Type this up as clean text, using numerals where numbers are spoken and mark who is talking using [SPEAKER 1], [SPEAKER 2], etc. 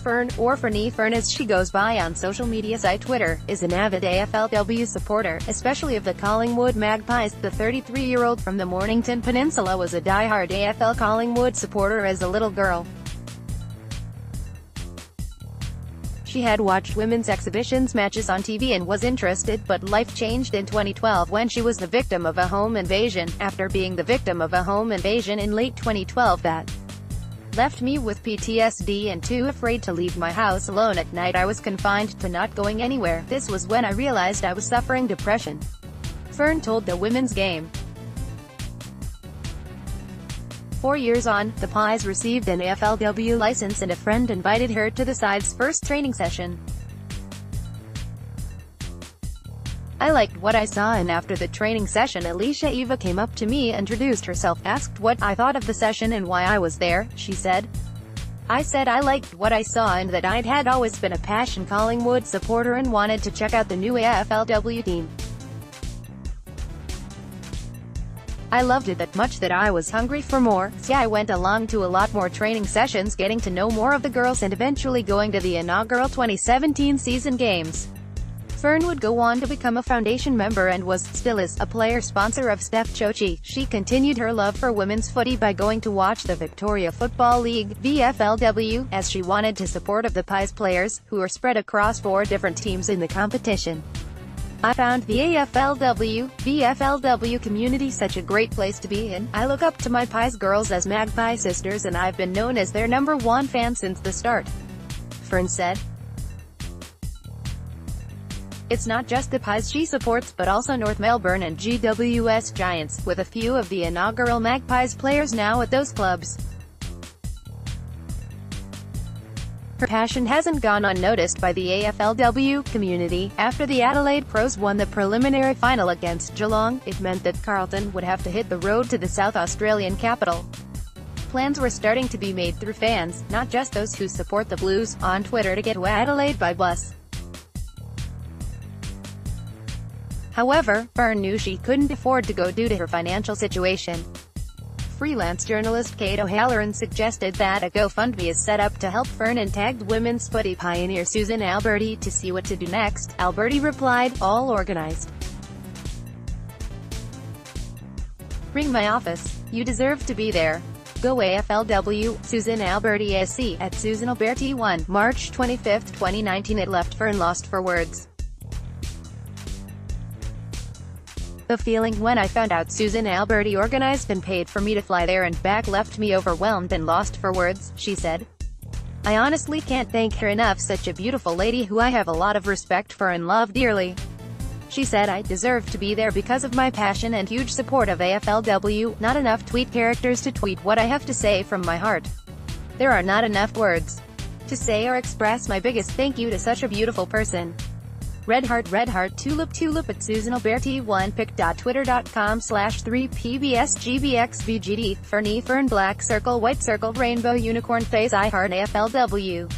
[SPEAKER 1] Fern, or Fernie Fern as she goes by on social media site Twitter, is an avid AFLW supporter, especially of the Collingwood Magpies. The 33-year-old from the Mornington Peninsula was a die-hard AFL Collingwood supporter as a little girl. She had watched women's exhibitions matches on TV and was interested, but life changed in 2012 when she was the victim of a home invasion. After being the victim of a home invasion in late 2012 that left me with PTSD and too afraid to leave my house alone at night, I was confined to not going anywhere. This was when I realized I was suffering depression, Fern told the Women's Game. 4 years on, the Pies received an AFLW license and a friend invited her to the side's first training session. I liked what I saw, and after the training session Alicia Eva came up to me, introduced herself, asked what I thought of the session and why I was there, she said. I said I liked what I saw and that I had always been a passion Collingwood supporter and wanted to check out the new AFLW team. I loved it that much that I was hungry for more, so I went along to a lot more training sessions, getting to know more of the girls and eventually going to the inaugural 2017 season games. Fern would go on to become a foundation member and still is, a player sponsor of Steph Chochi. She continued her love for women's footy by going to watch the Victoria Football League, VFLW, as she wanted to support of the Pies players, who are spread across 4 different teams in the competition. I found the AFLW, VFLW community such a great place to be in. I look up to my Pies girls as Magpie sisters and I've been known as their #1 fan since the start, Fern said. It's not just the Pies she supports but also North Melbourne and GWS Giants, with a few of the inaugural Magpies players now at those clubs. Her passion hasn't gone unnoticed by the AFLW community. After the Adelaide Pros won the preliminary final against Geelong, it meant that Carlton would have to hit the road to the South Australian capital. Plans were starting to be made through fans, not just those who support the Blues, on Twitter to get to Adelaide by bus. However, Fern knew she couldn't afford to go due to her financial situation. Freelance journalist Kate O'Halloran suggested that a GoFundMe is set up to help Fern, and tagged women's footy pioneer Susan Alberti to see what to do next. Alberti replied, "All organized. Ring my office. You deserve to be there. Go AFLW, Susan Alberti SC, at Susan Alberti 1, March 25, 2019. It left Fern lost for words. The feeling when I found out Susan Alberti organized and paid for me to fly there and back left me overwhelmed and lost for words," she said. "I honestly can't thank her enough, such a beautiful lady who I have a lot of respect for and love dearly." She said, "I deserve to be there because of my passion and huge support of AFLW, not enough tweet characters to tweet what I have to say from my heart. There are not enough words to say or express my biggest thank you to such a beautiful person. Red heart, tulip at Susan Alberti 1, pic.twitter.com/3pbsgbxvgd, Fernie Fern, black circle, white circle, rainbow unicorn face, I heart AFLW.